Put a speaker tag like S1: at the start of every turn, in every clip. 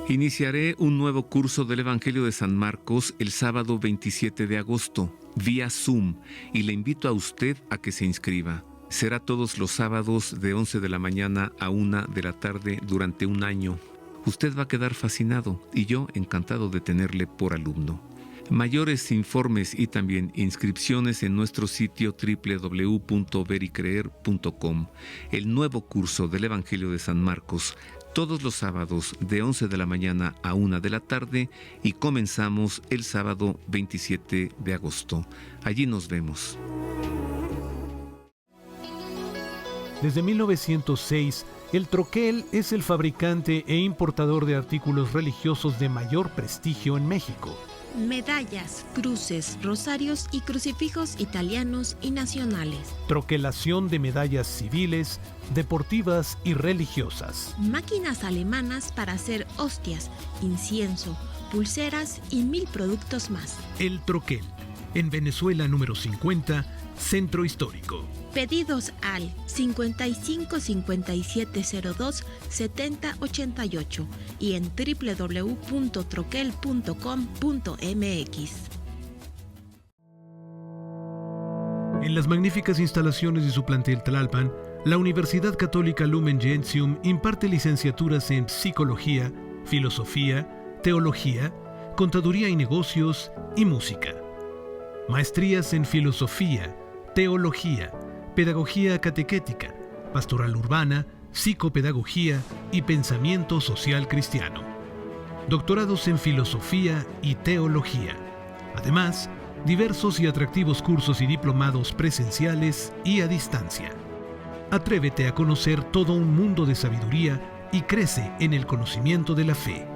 S1: Iniciaré un nuevo curso del Evangelio de San Marcos el sábado 27 de agosto, vía Zoom, y le invito a usted a que se inscriba. Será todos los sábados de 11 de la mañana a 1 de la tarde durante un año. Usted va a quedar fascinado y yo encantado de tenerle por alumno. Mayores informes y también inscripciones en nuestro sitio www.vericreer.com. El nuevo curso del Evangelio de San Marcos, todos los sábados de 11 de la mañana a 1 de la tarde, y comenzamos el sábado 27 de agosto. Allí nos vemos.
S2: Desde 1906, el Troquel es el fabricante e importador de artículos religiosos de mayor prestigio en México.
S3: Medallas, cruces, rosarios y crucifijos italianos y nacionales.
S2: Troquelación de medallas civiles, deportivas y religiosas.
S3: Máquinas alemanas para hacer hostias, incienso, pulseras y 1000 productos más.
S2: El Troquel, en Venezuela número 50, Centro Histórico.
S3: Pedidos al 55 5702 7088 y en www.troquel.com.mx.
S2: En las magníficas instalaciones de su plantel Tlalpan, la Universidad Católica Lumen Gentium imparte licenciaturas en Psicología, Filosofía, Teología, Contaduría y Negocios y Música. Maestrías en Filosofía, Teología, Pedagogía Catequética, Pastoral Urbana, Psicopedagogía y Pensamiento Social Cristiano. Doctorados en Filosofía y Teología. Además, diversos y atractivos cursos y diplomados presenciales y a distancia. Atrévete a conocer todo un mundo de sabiduría y crece en el conocimiento de la fe.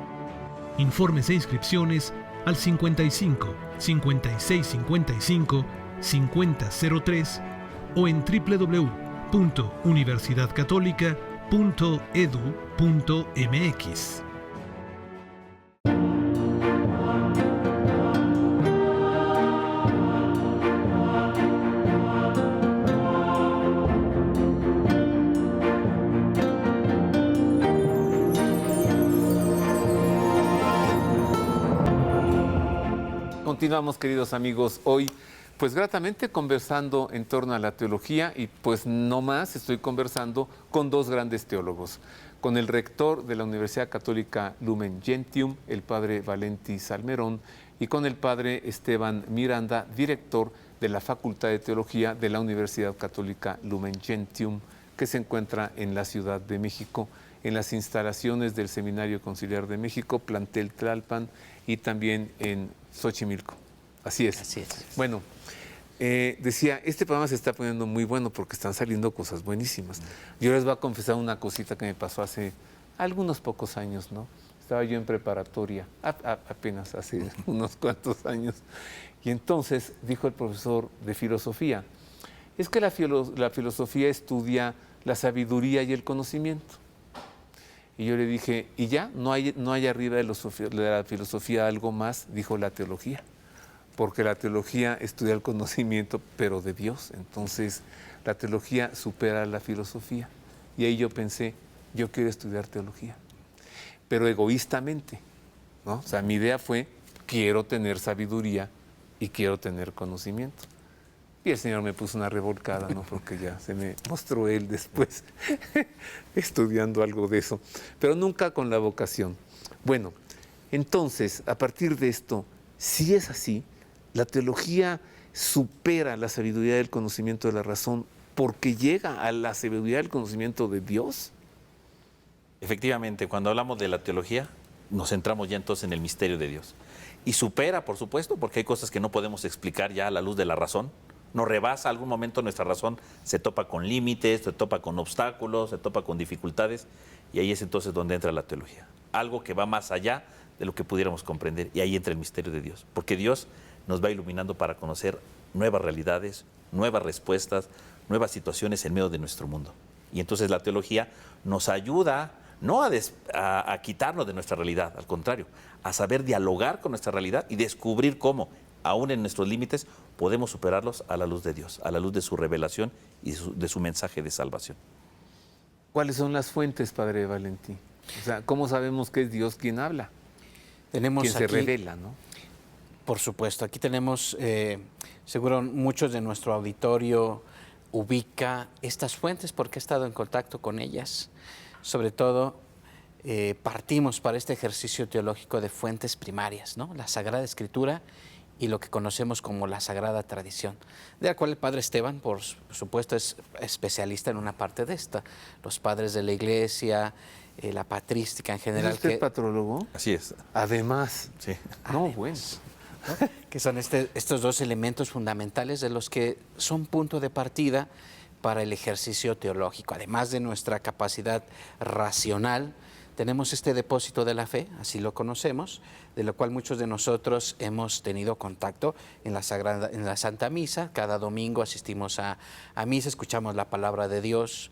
S2: Informes e inscripciones al 55 56 55 5003 o en www.universidadcatólica.edu.mx.
S1: Continuamos, queridos amigos, hoy pues gratamente conversando en torno a la teología, y pues no más, estoy conversando con dos grandes teólogos, con el rector de la Universidad Católica Lumen Gentium, el padre Valenti Salmerón, y con el padre Esteban Miranda, director de la Facultad de Teología de la Universidad Católica Lumen Gentium, que se encuentra en la Ciudad de México, en las instalaciones del Seminario Conciliar de México, plantel Tlalpan, y también en Xochimilco. Así es.
S4: Así es.
S1: Bueno, decía, este programa se está poniendo muy bueno porque están saliendo cosas buenísimas. Yo les voy a confesar una cosita que me pasó hace algunos pocos años, ¿no? Estaba yo en preparatoria, apenas hace unos cuantos años, y entonces dijo el profesor de filosofía, es que la filosofía estudia la sabiduría y el conocimiento. Y yo le dije, ¿y ya? ¿No hay arriba de la filosofía algo más? Dijo, la teología. Porque la teología estudia el conocimiento, pero de Dios. Entonces, la teología supera a la filosofía. Y ahí yo pensé, yo quiero estudiar teología. Pero egoístamente, ¿no? O sea, mi idea fue, quiero tener sabiduría y quiero tener conocimiento. Y el Señor me puso una revolcada, ¿no? Porque ya se me mostró Él después estudiando algo de eso. Pero nunca con la vocación. Bueno, entonces, a partir de esto, si es así, la teología supera la sabiduría del conocimiento de la razón porque llega a la sabiduría del conocimiento de Dios.
S4: Efectivamente, cuando hablamos de la teología, nos centramos ya entonces en el misterio de Dios. Y supera, por supuesto, porque hay cosas que no podemos explicar ya a la luz de la razón. Nos rebasa algún momento nuestra razón, se topa con límites, se topa con obstáculos, se topa con dificultades, y ahí es entonces donde entra la teología. Algo que va más allá de lo que pudiéramos comprender, y ahí entra el misterio de Dios. Porque Dios nos va iluminando para conocer nuevas realidades, nuevas respuestas, nuevas situaciones en medio de nuestro mundo. Y entonces la teología nos ayuda no a quitarnos de nuestra realidad, al contrario, a saber dialogar con nuestra realidad y descubrir cómo, aún en nuestros límites, podemos superarlos a la luz de Dios, a la luz de su revelación y de su mensaje de salvación.
S1: ¿Cuáles son las fuentes, padre Valentí? O sea, ¿cómo sabemos que es Dios quien habla?
S5: Tenemos
S1: Quien se
S5: aquí,
S1: revela, ¿no?
S5: por supuesto, aquí tenemos, seguro muchos de nuestro auditorio ubica estas fuentes porque he estado en contacto con ellas. Sobre todo, partimos para este ejercicio teológico de fuentes primarias, ¿no? La Sagrada Escritura y lo que conocemos como la Sagrada Tradición, de la cual el Padre Esteban, por supuesto, es especialista en una parte de esta. Los padres de la Iglesia, la patrística en general.
S1: ¿Es usted patrólogo?
S4: Así es.
S1: Además.
S4: Sí.
S1: No, bueno.
S5: ¿no? Que son estos dos elementos fundamentales de los que son punto de partida para el ejercicio teológico. Además de nuestra capacidad racional, tenemos este depósito de la fe, así lo conocemos, de lo cual muchos de nosotros hemos tenido contacto en la Santa Misa. Cada domingo asistimos a misa, escuchamos la palabra de Dios.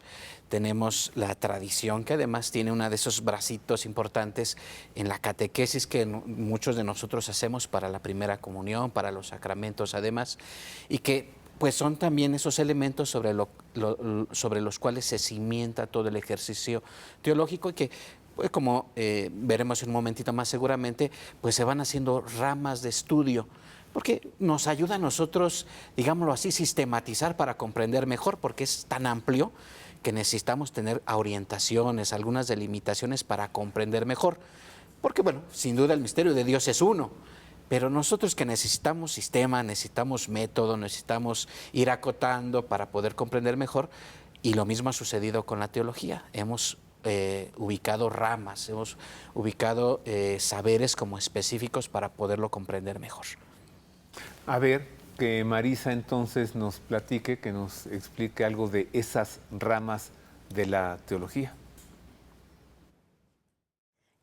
S5: Tenemos la tradición, que además tiene uno de esos bracitos importantes en la catequesis que muchos de nosotros hacemos para la primera comunión, para los sacramentos además, y que pues son también esos elementos sobre los cuales se cimienta todo el ejercicio teológico y que, pues, como veremos en un momentito más seguramente, pues se van haciendo ramas de estudio, porque nos ayuda a nosotros, digámoslo así, sistematizar para comprender mejor, porque es tan amplio que necesitamos tener orientaciones, algunas delimitaciones para comprender mejor. Porque, bueno, sin duda el misterio de Dios es uno, pero nosotros que necesitamos sistema, necesitamos método, necesitamos ir acotando para poder comprender mejor, y lo mismo ha sucedido con la teología. Hemos ubicado ramas, hemos ubicado saberes como específicos para poderlo comprender mejor.
S1: A ver, que Marisa entonces nos platique, que nos explique algo de esas ramas de la teología.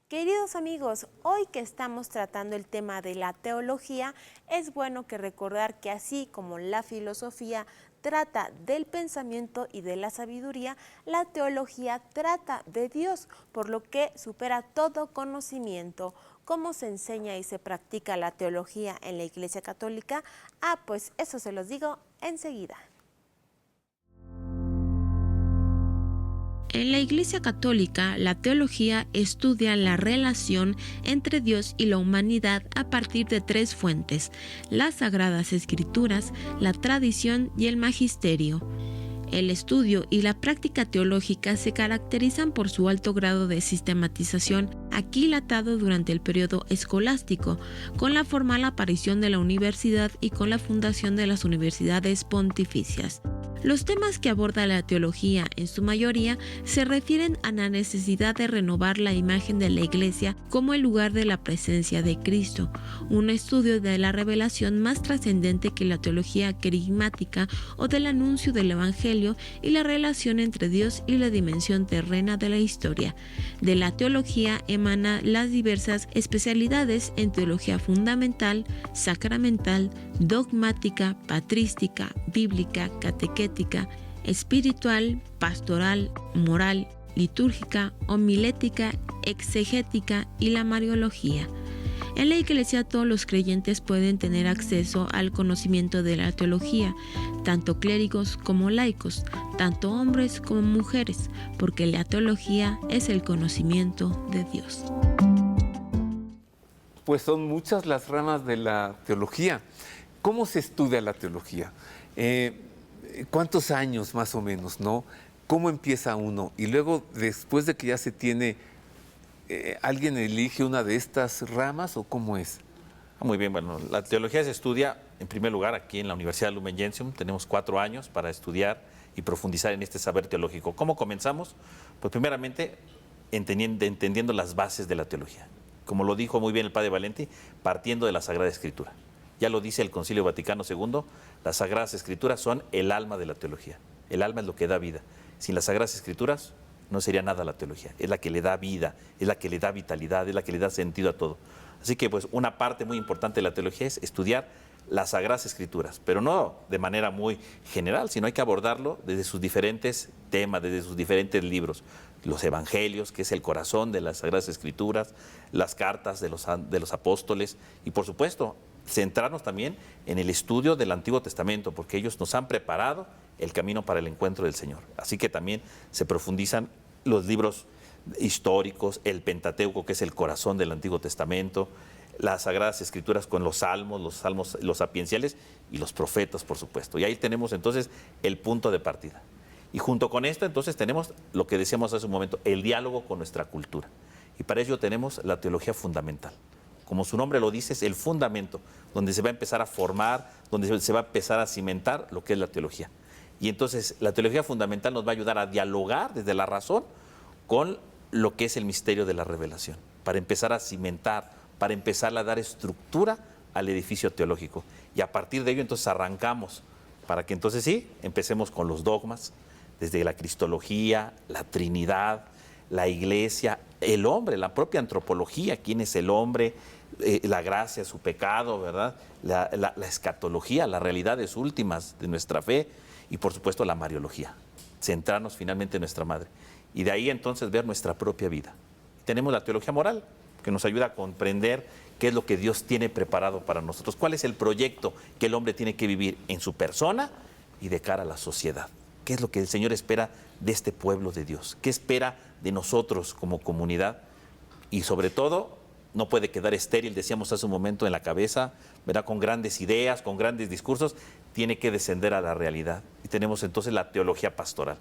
S6: Queridos amigos, hoy que estamos tratando el tema de la teología, es bueno que recordar que así como la filosofía trata del pensamiento y de la sabiduría, la teología trata de Dios, por lo que supera todo conocimiento. ¿Cómo se enseña y se practica la teología en la Iglesia Católica? Pues eso se los digo enseguida.
S3: En la Iglesia Católica, la teología estudia la relación entre Dios y la humanidad a partir de tres fuentes: las Sagradas Escrituras, la tradición y el magisterio. El estudio y la práctica teológica se caracterizan por su alto grado de sistematización, aquilatado durante el periodo escolástico, con la formal aparición de la universidad y con la fundación de las universidades pontificias. Los temas que aborda la teología, en su mayoría, se refieren a la necesidad de renovar la imagen de la Iglesia como el lugar de la presencia de Cristo, un estudio de la revelación más trascendente que la teología querigmática o del anuncio del Evangelio, y la relación entre Dios y la dimensión terrena de la historia. De la teología emana las diversas especialidades en teología fundamental, sacramental, dogmática, patrística, bíblica, catequética, espiritual, pastoral, moral, litúrgica, homilética, exegética y la mariología. En la Iglesia todos los creyentes pueden tener acceso al conocimiento de la teología, tanto clérigos como laicos, tanto hombres como mujeres, porque la teología es el conocimiento de Dios.
S1: Pues son muchas las ramas de la teología. ¿Cómo se estudia la teología? ¿Cuántos años más o menos, no? ¿Cómo empieza uno? Y luego, después de que ya se tiene, ¿alguien elige una de estas ramas o cómo es?
S4: Muy bien, bueno, la teología se estudia, en primer lugar, aquí en la Universidad Lumen Gentium. Tenemos 4 años para estudiar y profundizar en este saber teológico. ¿Cómo comenzamos? Pues primeramente, entendiendo las bases de la teología. Como lo dijo muy bien el Padre Valenti, partiendo de la Sagrada Escritura. Ya lo dice el Concilio Vaticano II, las Sagradas Escrituras son el alma de la teología. El alma es lo que da vida. Sin las Sagradas Escrituras no sería nada la teología. Es la que le da vida, es la que le da vitalidad, es la que le da sentido a todo. Así que pues una parte muy importante de la teología es estudiar las Sagradas Escrituras, pero no de manera muy general, sino hay que abordarlo desde sus diferentes temas, desde sus diferentes libros. Los Evangelios, que es el corazón de las Sagradas Escrituras, las cartas de los apóstoles y, por supuesto, centrarnos también en el estudio del Antiguo Testamento, porque ellos nos han preparado el camino para el encuentro del Señor. Así que también se profundizan los libros históricos, el Pentateuco, que es el corazón del Antiguo Testamento, las Sagradas Escrituras con los salmos, los sapienciales y los profetas, por supuesto. Y ahí tenemos entonces el punto de partida. Y junto con esto entonces tenemos lo que decíamos hace un momento, el diálogo con nuestra cultura. Y para ello tenemos la teología fundamental. Como su nombre lo dice, es el fundamento, donde se va a empezar a formar, donde se va a empezar a cimentar lo que es la teología. Y entonces la teología fundamental nos va a ayudar a dialogar desde la razón con lo que es el misterio de la revelación, para empezar a cimentar, para empezar a dar estructura al edificio teológico. Y a partir de ello entonces arrancamos, para que entonces sí, empecemos con los dogmas, desde la cristología, la Trinidad, la Iglesia, el hombre, la propia antropología, quién es el hombre, la gracia, su pecado, ¿verdad? La escatología, las realidades últimas de nuestra fe y por supuesto la mariología, centrarnos finalmente en nuestra madre. Y de ahí entonces ver nuestra propia vida. Tenemos la teología moral, que nos ayuda a comprender qué es lo que Dios tiene preparado para nosotros, cuál es el proyecto que el hombre tiene que vivir en su persona y de cara a la sociedad. ¿Qué es lo que el Señor espera de este pueblo de Dios? ¿Qué espera de nosotros como comunidad? Y sobre todo, no puede quedar estéril, decíamos hace un momento, en la cabeza, ¿verdad? Con grandes ideas, con grandes discursos, tiene que descender a la realidad. Y tenemos entonces la teología pastoral.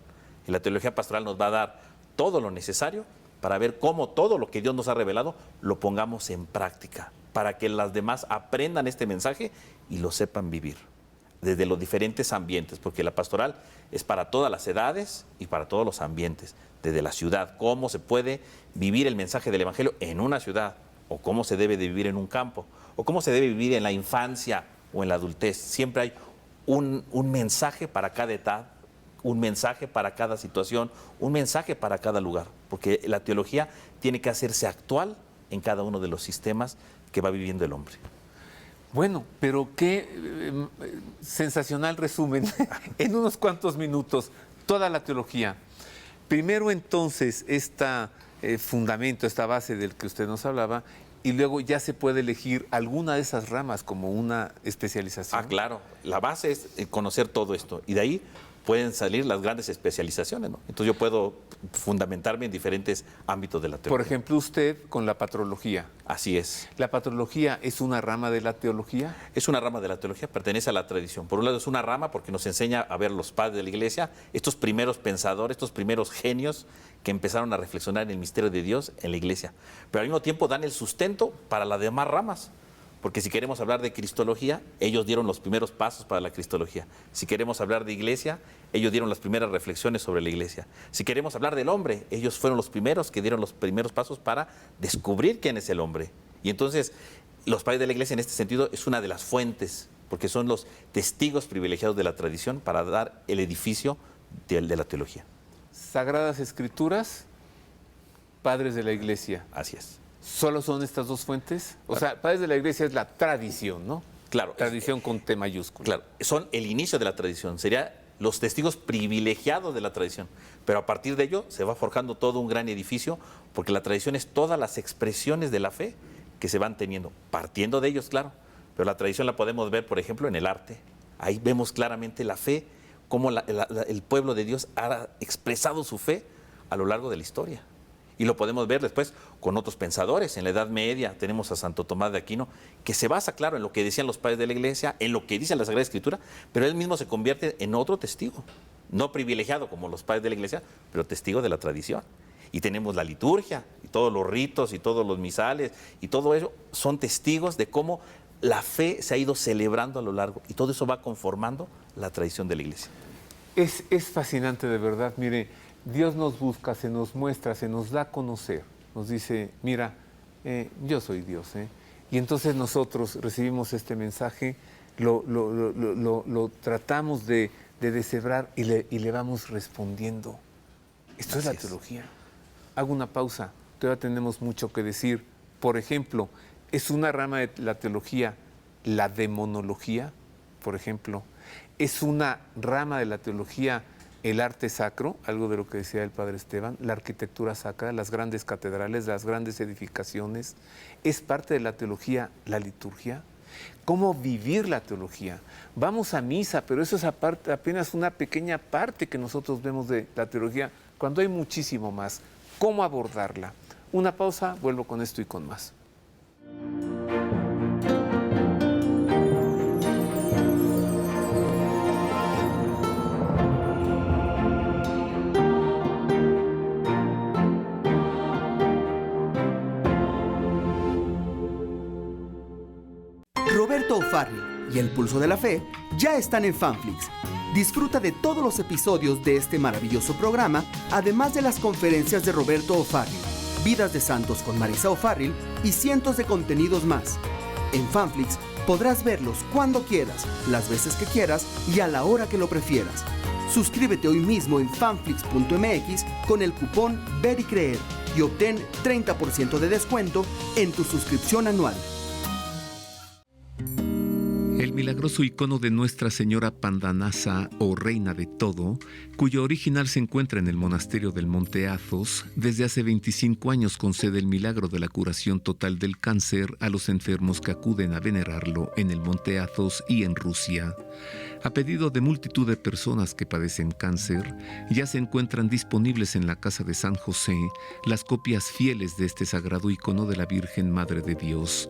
S4: Y la teología pastoral nos va a dar todo lo necesario para ver cómo todo lo que Dios nos ha revelado lo pongamos en práctica, para que las demás aprendan este mensaje y lo sepan vivir desde los diferentes ambientes, porque la pastoral es para todas las edades y para todos los ambientes, desde la ciudad, cómo se puede vivir el mensaje del Evangelio en una ciudad, o cómo se debe de vivir en un campo, o cómo se debe vivir en la infancia o en la adultez. Siempre hay un mensaje para cada edad, un mensaje para cada situación, un mensaje para cada lugar, porque la teología tiene que hacerse actual en cada uno de los sistemas que va viviendo el hombre.
S1: Bueno, pero qué sensacional resumen en unos cuantos minutos toda la teología. Primero entonces este fundamento, esta base del que usted nos hablaba, y luego ya se puede elegir alguna de esas ramas como una especialización.
S4: Ah, claro, la base es conocer todo esto y de ahí pueden salir las grandes especializaciones, ¿no? Entonces yo puedo fundamentarme en diferentes ámbitos de la teología.
S1: Por ejemplo, usted con la patrología.
S4: Así es.
S1: ¿La patrología es una rama de la teología?
S4: Es una rama de la teología, pertenece a la tradición. Por un lado es una rama porque nos enseña a ver los padres de la iglesia, estos primeros pensadores, estos primeros genios que empezaron a reflexionar en el misterio de Dios en la iglesia. Pero al mismo tiempo dan el sustento para las demás ramas. Porque si queremos hablar de cristología, ellos dieron los primeros pasos para la cristología. Si queremos hablar de iglesia, ellos dieron las primeras reflexiones sobre la iglesia. Si queremos hablar del hombre, ellos fueron los primeros que dieron los primeros pasos para descubrir quién es el hombre. Y entonces, los padres de la iglesia en este sentido es una de las fuentes, porque son los testigos privilegiados de la tradición para dar el edificio de la teología.
S1: Sagradas Escrituras, padres de la iglesia.
S4: Así es.
S1: ¿Solo son estas dos fuentes? O sea, padres de la iglesia es la tradición, ¿no?
S4: Claro.
S1: Tradición con T mayúsculo.
S4: Claro, son el inicio de la tradición, serían los testigos privilegiados de la tradición. Pero a partir de ello se va forjando todo un gran edificio, porque la tradición es todas las expresiones de la fe que se van teniendo, partiendo de ellos, claro. Pero la tradición la podemos ver, por ejemplo, en el arte. Ahí vemos claramente la fe, cómo el pueblo de Dios ha expresado su fe a lo largo de la historia. Y lo podemos ver después con otros pensadores. En la Edad Media tenemos a Santo Tomás de Aquino, que se basa, claro, en lo que decían los padres de la iglesia, en lo que dice la Sagrada Escritura, pero él mismo se convierte en otro testigo. No privilegiado como los padres de la iglesia, pero testigo de la tradición. Y tenemos la liturgia, y todos los ritos, y todos los misales, y todo eso son testigos de cómo la fe se ha ido celebrando a lo largo. Y todo eso va conformando la tradición de la iglesia.
S1: Es fascinante de verdad, mire. Dios nos busca, se nos muestra, se nos da a conocer. Nos dice, mira, yo soy Dios. Y entonces nosotros recibimos este mensaje, lo tratamos de deshebrar y le vamos respondiendo. Esto es la teología. Hago una pausa, todavía tenemos mucho que decir. Por ejemplo, es una rama de la teología, la demonología, por ejemplo. Es una rama de la teología, el arte sacro, algo de lo que decía el padre Esteban, la arquitectura sacra, las grandes catedrales, las grandes edificaciones. Es parte de la teología la liturgia. ¿Cómo vivir la teología? Vamos a misa, pero eso es apenas una pequeña parte que nosotros vemos de la teología, cuando hay muchísimo más. cómo abordarla. Una pausa, vuelvo con esto y con más.
S7: Roberto O'Farrill y El Pulso de la Fe ya están en Fanflix. Disfruta de todos los episodios de este maravilloso programa, además de las conferencias de Roberto O'Farrill, Vidas de Santos con Marisa O'Farrill y cientos de contenidos más. En Fanflix podrás verlos cuando quieras, las veces que quieras y a la hora que lo prefieras. Suscríbete hoy mismo en fanflix.mx con el cupón Ver y Creer y obtén 30% de descuento en tu suscripción anual.
S1: El milagroso icono de Nuestra Señora Pandanasa o Reina de Todo, cuyo original se encuentra en el monasterio del Monte Athos, desde hace 25 años concede el milagro de la curación total del cáncer a los enfermos que acuden a venerarlo en el Monte Athos y en Rusia. A pedido de multitud de personas que padecen cáncer, ya se encuentran disponibles en la Casa de San José las copias fieles de este sagrado icono de la Virgen Madre de Dios.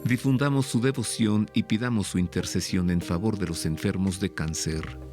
S1: Difundamos su devoción y pidamos su intercesión en favor de los enfermos de cáncer.